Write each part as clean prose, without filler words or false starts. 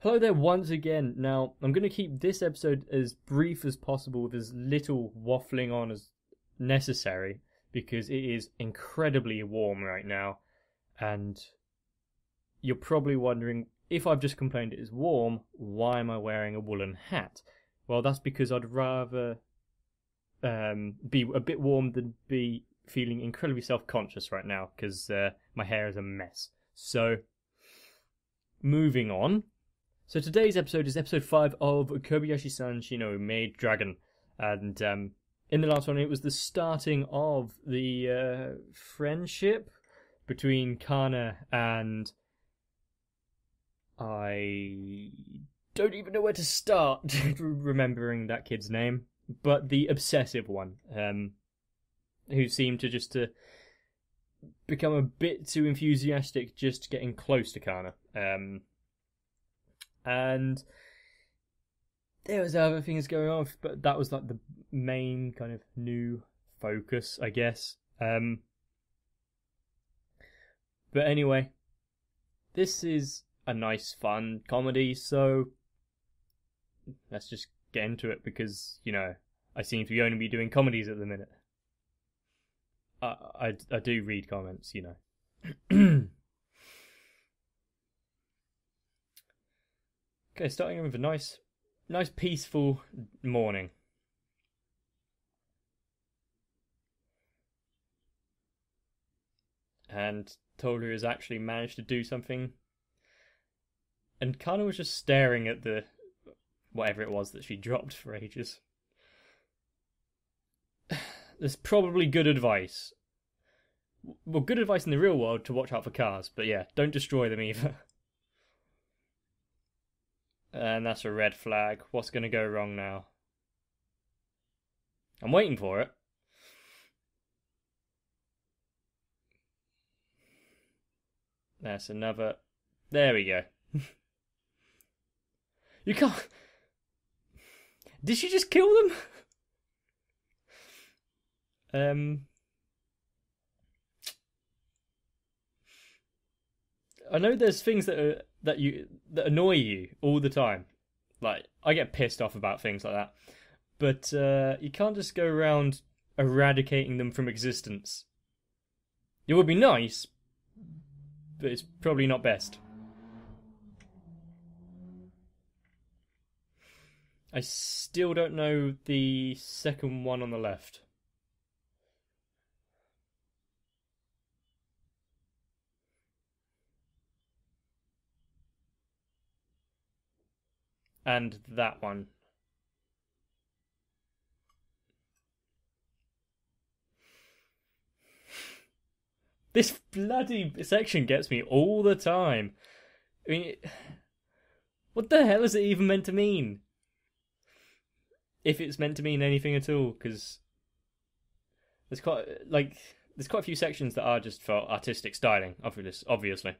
Hello there once again. Now, I'm going to keep this episode as brief as possible with as little waffling on as necessary because it is incredibly warm right now. And you're probably wondering, if I've just complained it is warm, why am I wearing a woolen hat? Well, that's because I'd rather be a bit warm than be feeling incredibly self-conscious right now because my hair is a mess. So, moving on. So today's episode is episode 5 of Kobayashi-san Shino Maid Dragon. And in the last one, it was the starting of the friendship between Kana and... I don't even know where to start remembering that kid's name. But the obsessive one, who seemed to just become a bit too enthusiastic just getting close to Kana. And there was other things going on, but that was like the main kind of new focus, I guess. But anyway, this is a nice, fun comedy, so let's just get into it because, you know, I seem to only be doing comedies at the minute. I do read comments, you know. Okay, starting with a nice peaceful morning. And Toru has actually managed to do something. And Kana was just staring at the whatever it was that she dropped for ages. There's probably good advice. Well, good advice in the real world to watch out for cars, but yeah, don't destroy them either. And that's a red flag. What's going to go wrong now? I'm waiting for it. That's another... There we go. You can't... Did she just kill them? I know there's things that annoy you all the time. Like, I get pissed off about things like that. But you can't just go around eradicating them from existence. It would be nice, but it's probably not best. I still don't know the second one on the left. And that one. This bloody section gets me all the time. I mean, what the hell is it even meant to mean? If it's meant to mean anything at all, because there's quite a few sections that are just for artistic styling, obviously.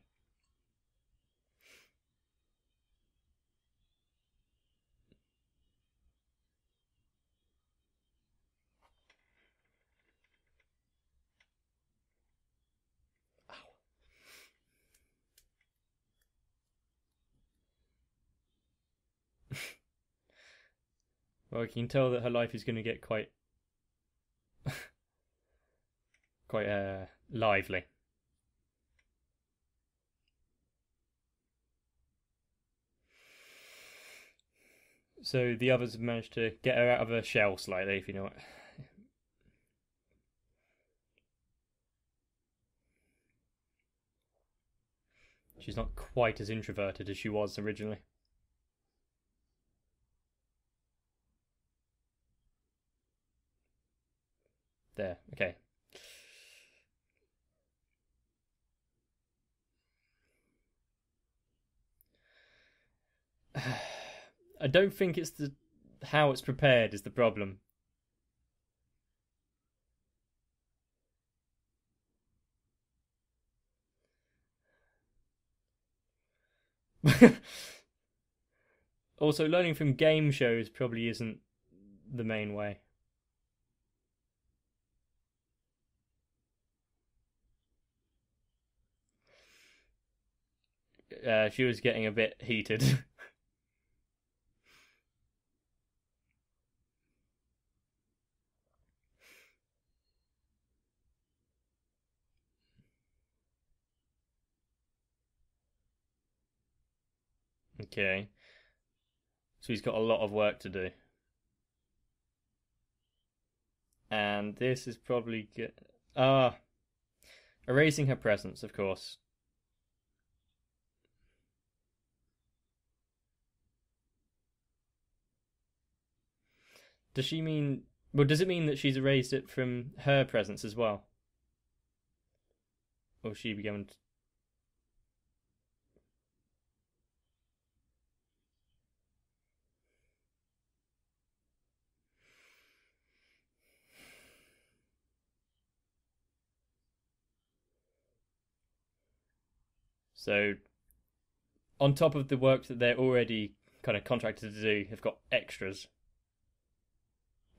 Well, you can tell that her life is going to get quite lively. So the others have managed to get her out of her shell slightly, if you know what. She's not quite as introverted as she was originally. There, okay. I don't think it's how it's prepared is the problem. Also, learning from game shows probably isn't the main way. She was getting a bit heated. Okay. So he's got a lot of work to do. And this is probably good. Ah, erasing her presence, of course. Does she mean. Well, does it mean that she's erased it from her presence as well? Or she began. So, on top of the work that they're already kind of contracted to do, have got extras.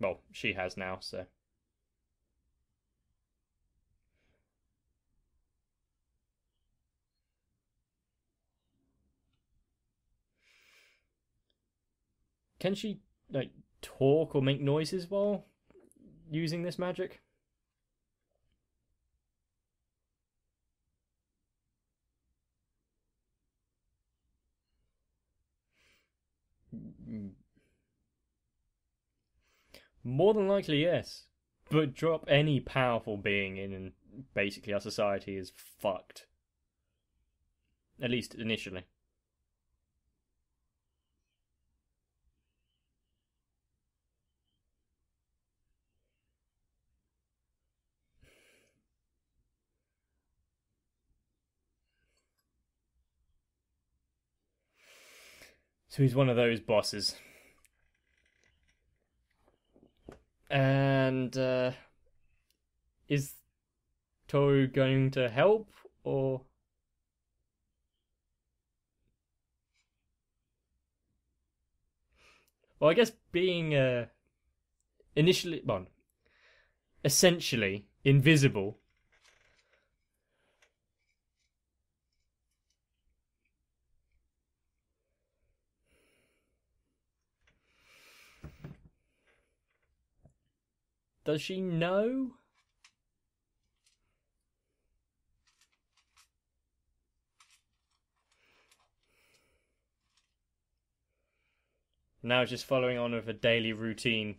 Well, she has now, so. Can she, like, talk or make noises while using this magic? More than likely, yes. But drop any powerful being in, and basically our society is fucked. At least initially. So he's one of those bosses. And is Toru going to help, or well, I guess being initially, well, essentially invisible. Does she know? Now just following on with a daily routine.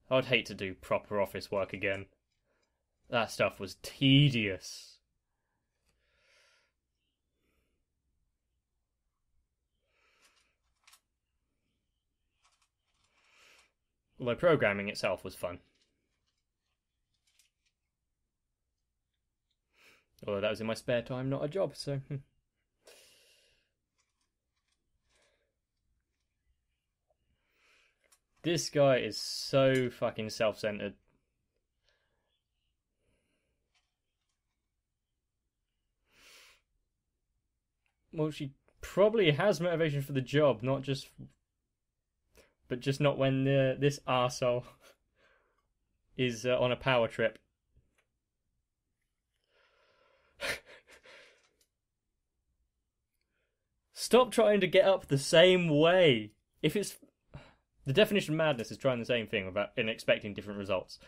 I'd hate to do proper office work again. That stuff was tedious. Although programming itself was fun. Although that was in my spare time, not a job, so. This guy is so fucking self centered. Well, she probably has motivation for the job, not just. But just not when this arsehole is on a power trip. Stop trying to get up the same way. If it's the definition of madness is trying the same thing without and expecting different results.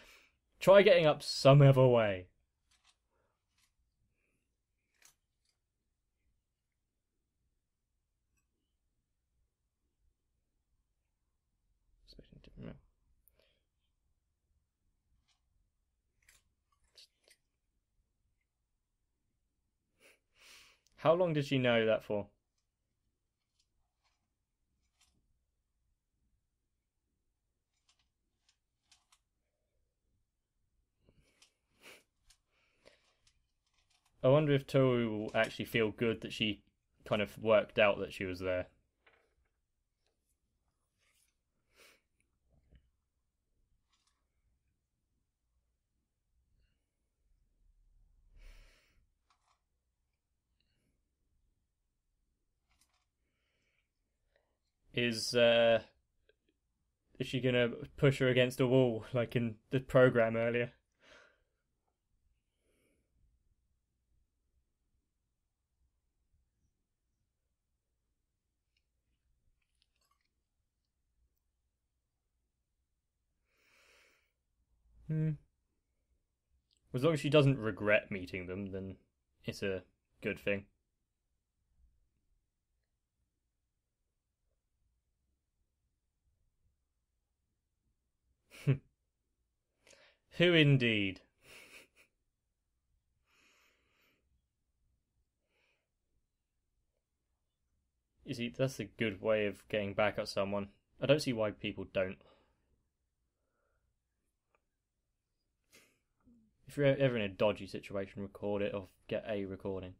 Try getting up some other way. How long did she know that for? I wonder if Toru will actually feel good that she kind of worked out that she was there. Is is she gonna push her against a wall like in the program earlier? Hmm. As long as she doesn't regret meeting them, then it's a good thing. Who indeed? You see, that's a good way of getting back at someone. I don't see why people don't. If you're ever in a dodgy situation, record it or get a recording.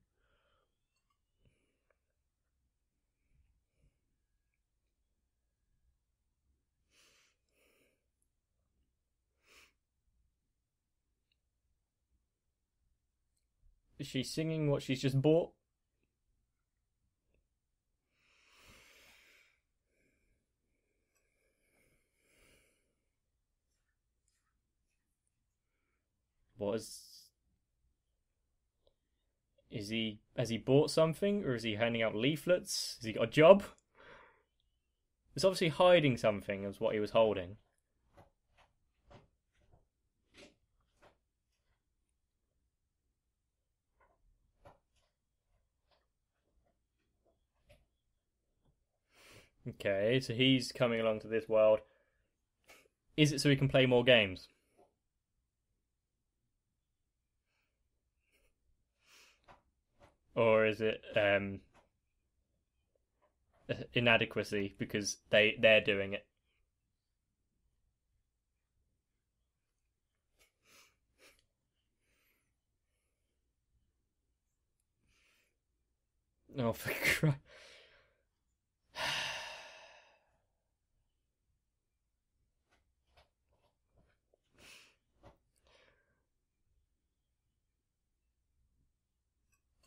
Is she singing what she's just bought? What is he? Has he bought something, or is he handing out leaflets? Has he got a job? He's obviously hiding something. As what he was holding. Okay, so he's coming along to this world. Is it so he can play more games? Or is it inadequacy because they're doing it? Oh, for Christ.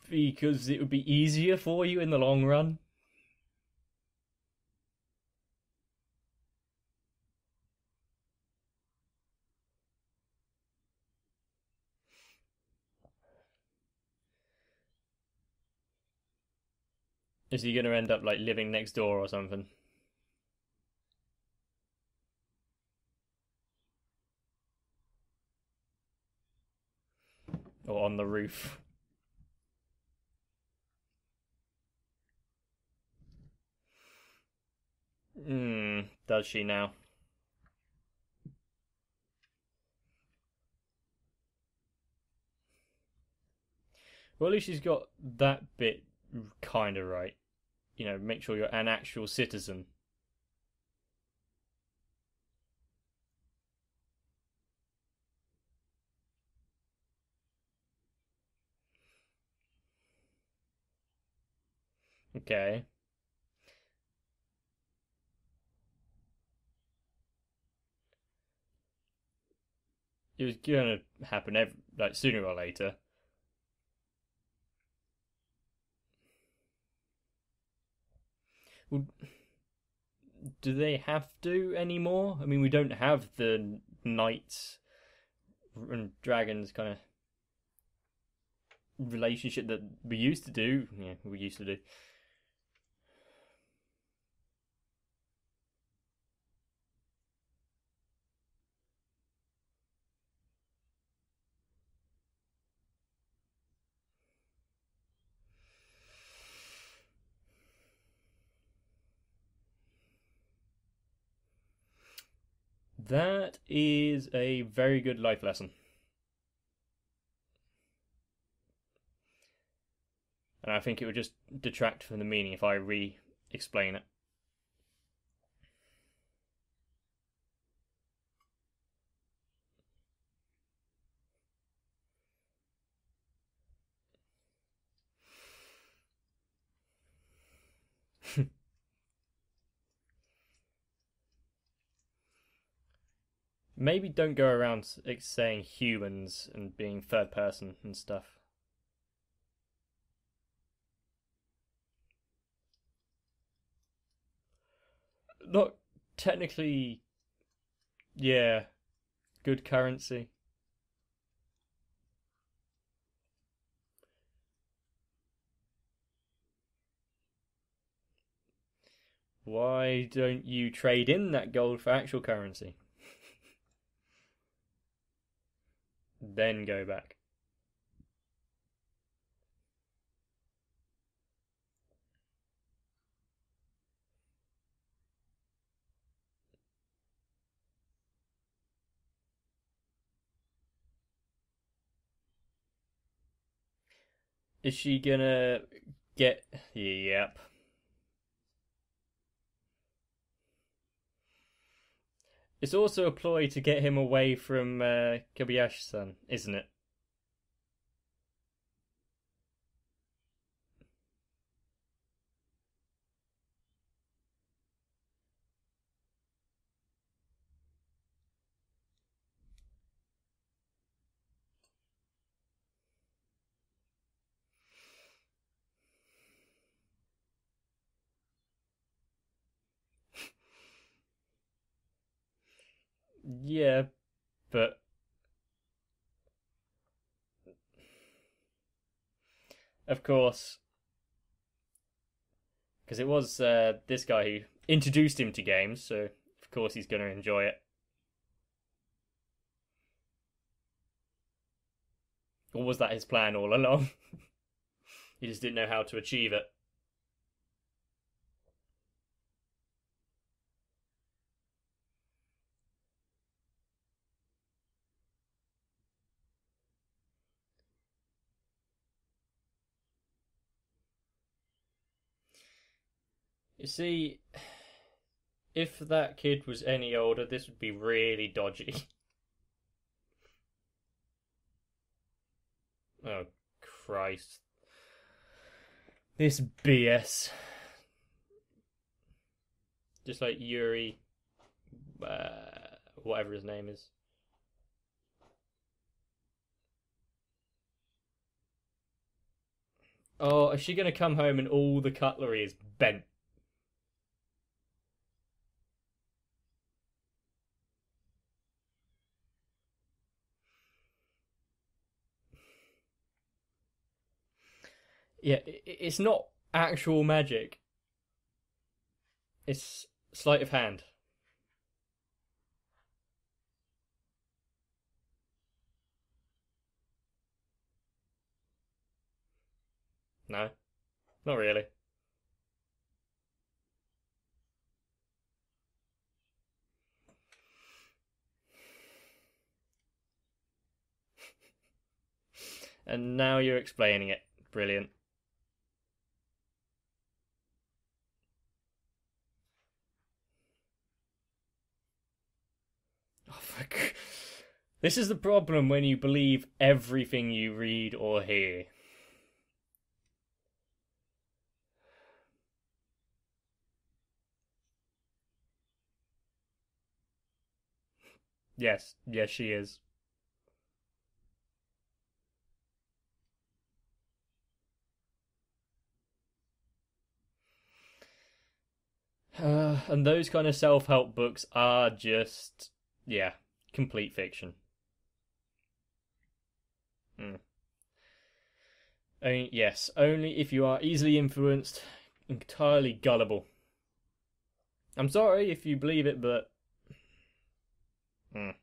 Because it would be easier for you in the long run. Is he going to end up like living next door or something? Or on the roof? Does she now? Well, at least she's got that bit kind of right. You know, make sure you're an actual citizen. Okay. It was gonna happen like sooner or later. Well, do they have to anymore? I mean, we don't have the knights and dragons kind of relationship that we used to do. Yeah, we used to do. That is a very good life lesson. And I think it would just detract from the meaning if I re explain it. Maybe don't go around saying humans and being third person and stuff. Not technically, yeah, good currency. Why don't you trade in that gold for actual currency? Then go back. Is she gonna get? Yep. It's also a ploy to get him away from Kobayashi-san, isn't it? Yeah, but of course, because it was this guy who introduced him to games, so of course he's going to enjoy it. Or was that his plan all along? He just didn't know how to achieve it. You see, if that kid was any older, this would be really dodgy. Oh, Christ. This BS. Just like Yuri, whatever his name is. Oh, is she going to come home and all the cutlery is bent? Yeah, it's not actual magic. It's sleight of hand. No, not really. And now you're explaining it. Brilliant. Oh, fuck. This is the problem when you believe everything you read or hear. Yes, yes, she is. And those kind of self help books are just, yeah, complete fiction. Mm. Yes, only if you are easily influenced, entirely gullible. I'm sorry if you believe it, but. Mm.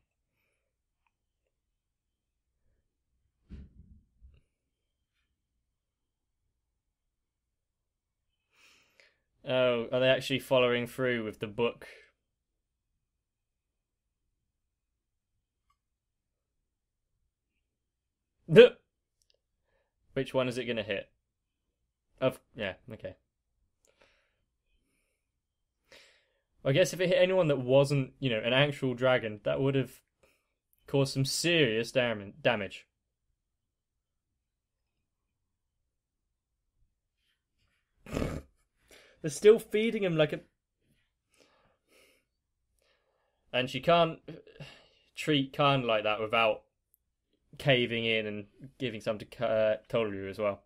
Oh, are they actually following through with the book? Which one is it going to hit? Yeah, okay. I guess if it hit anyone that wasn't, an actual dragon, that would have caused some serious damage. They're still feeding him like a. And she can't treat Khan like that without caving in and giving some to Toru as well.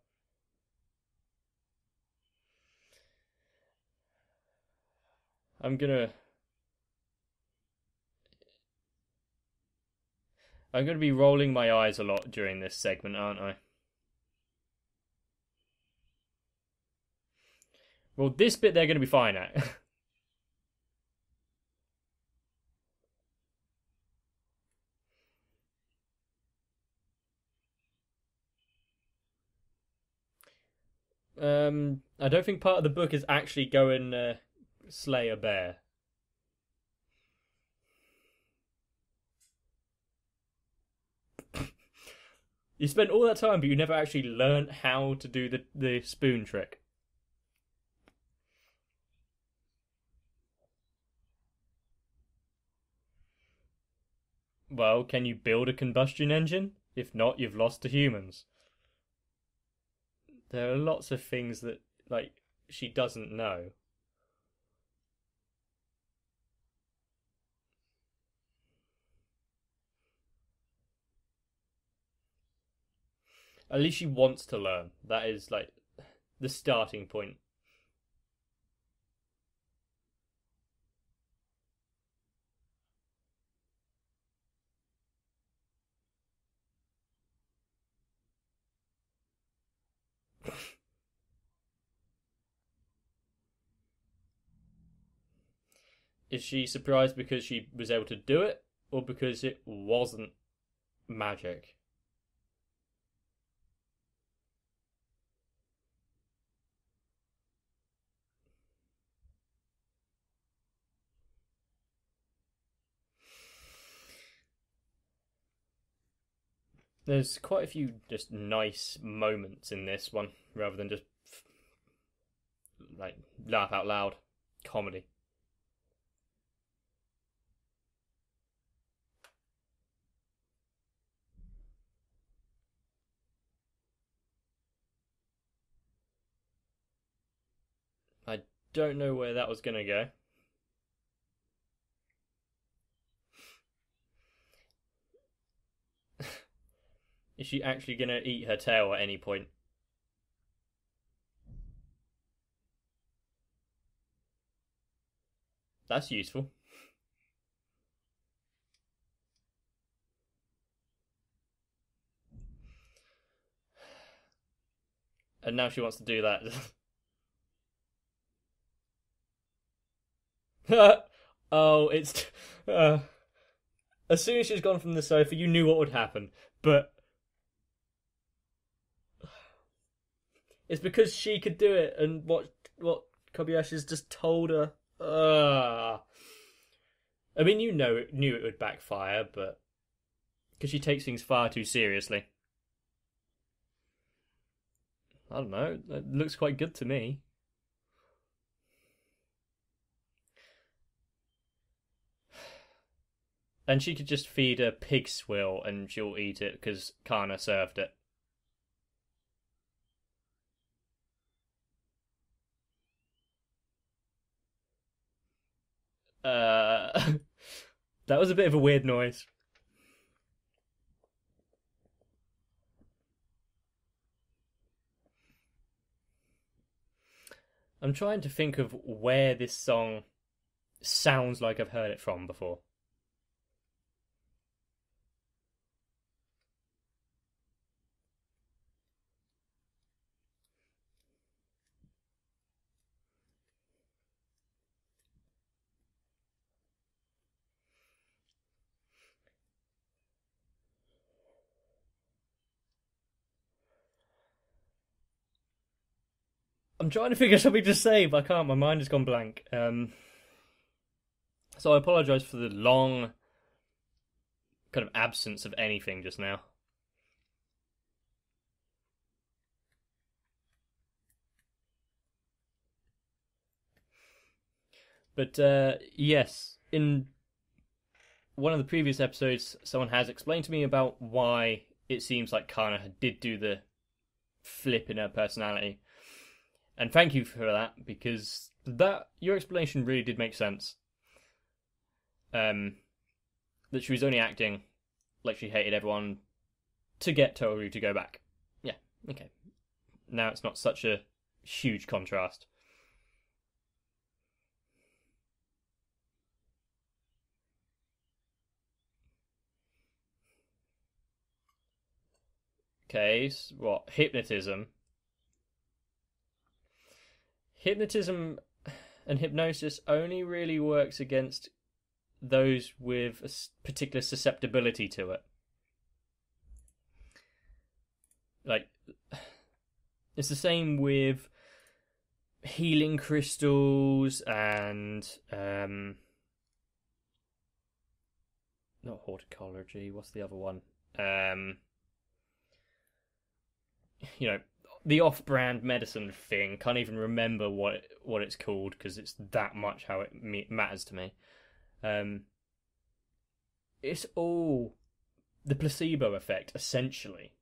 I'm gonna. I'm gonna be rolling my eyes a lot during this segment, aren't I? Well, this bit they're gonna be fine at. I don't think part of the book is actually go and slay a bear. You spent all that time, but you never actually learned how to do the spoon trick. Well, can you build a combustion engine? If not, you've lost to humans. There are lots of things that, like, she doesn't know. At least she wants to learn. That is, like, the starting point. Is she surprised because she was able to do it, or because it wasn't magic? There's quite a few just nice moments in this one, rather than just like laugh out loud comedy. I don't know where that was gonna go. Is she actually gonna eat her tail at any point? That's useful. And now she wants to do that. Oh, it's. As soon as she's gone from the sofa, you knew what would happen. But it's because she could do it, and what Kobayashi's just told her. I mean, knew it would backfire, but because she takes things far too seriously. I don't know. It looks quite good to me. And she could just feed her pig swill and she'll eat it because Kana served it. Uh, that was a bit of a weird noise. I'm trying to think of where this song sounds like I've heard it from before. I'm trying to figure something to say, but I can't. My mind has gone blank. So I apologise for the long kind of absence of anything just now. But yes, in one of the previous episodes, someone has explained to me about why it seems like Kana did do the flip in her personality. And thank you for that, because that your explanation really did make sense. That she was only acting like she hated everyone to get Toru to go back. Yeah, okay. Now it's not such a huge contrast. Okay, so what? Hypnotism. Hypnotism and hypnosis only really works against those with a particular susceptibility to it. Like, it's the same with healing crystals and not horticulture. What's the other one? the off-brand medicine thing. Can't even remember what it's called because it's that much how it matters to me. It's all the placebo effect, essentially.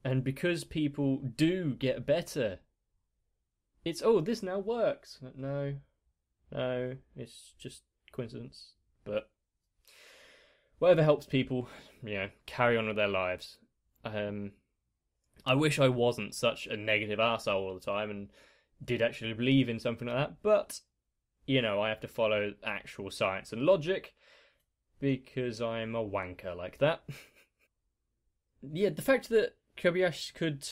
And because people do get better, it's, this now works. No, it's just coincidence. But whatever helps people, carry on with their lives. I wish I wasn't such a negative arsehole all the time and did actually believe in something like that. But, I have to follow actual science and logic because I'm a wanker like that. Yeah, the fact that Kobayashi could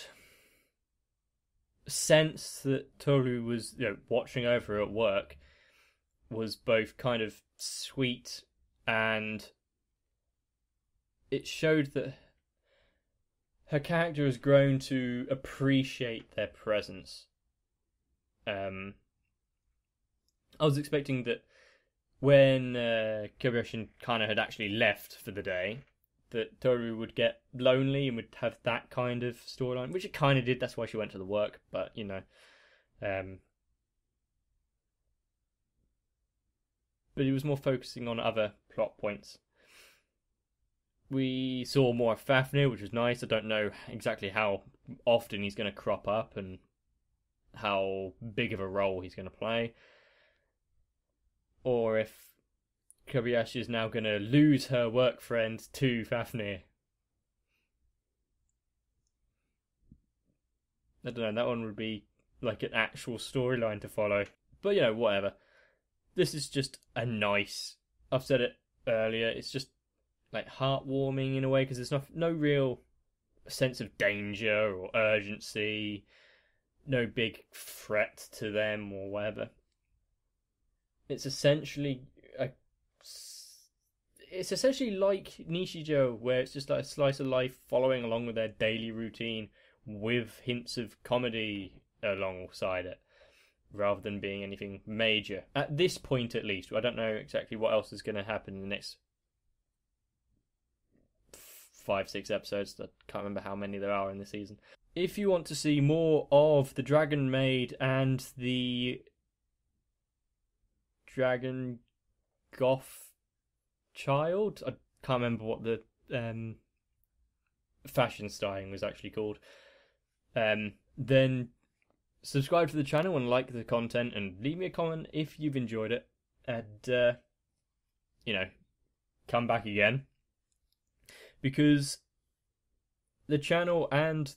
sense that Toru was, watching over her at work was both kind of sweet, and it showed that her character has grown to appreciate their presence. I was expecting that when Kobayashi kind of had actually left for the day, that Toru would get lonely and would have that kind of storyline, which it kind of did. That's why she went to the work. But but it was more focusing on other plot points. We saw more of Fafnir, which was nice. I don't know exactly how often he's going to crop up and how big of a role he's going to play, or if Kobayashi is now going to lose her work friend to Fafnir. I don't know, that one would be like an actual storyline to follow. But, whatever. This is just a nice... I've said it earlier, it's just like heartwarming in a way, because there's no real sense of danger or urgency, no big threat to them or whatever. It's essentially like Nishijo, where it's just like a slice of life following along with their daily routine with hints of comedy alongside it, rather than being anything major. At this point, at least. I don't know exactly what else is going to happen in the next 5-6 episodes. I can't remember how many there are in the season. If you want to see more of the Dragon Maid and the Dragon Goth Child, I can't remember what the fashion styling was actually called, then subscribe to the channel and like the content and leave me a comment if you've enjoyed it, and come back again, because the channel and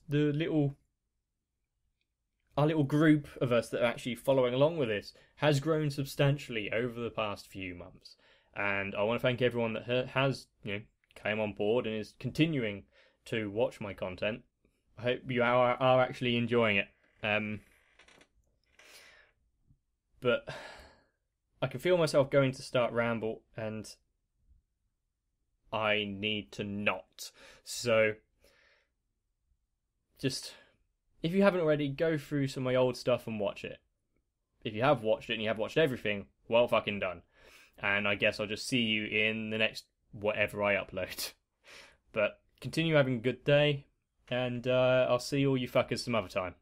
our little group of us that are actually following along with this has grown substantially over the past few months, and I want to thank everyone that has came on board and is continuing to watch my content. I hope you are actually enjoying it. But I can feel myself going to start ramble, and I need to not. So, just, if you haven't already, go through some of my old stuff and watch it. If you have watched it and you have watched everything, well fucking done. And I guess I'll just see you in the next whatever I upload. But continue having a good day, and I'll see all you fuckers some other time.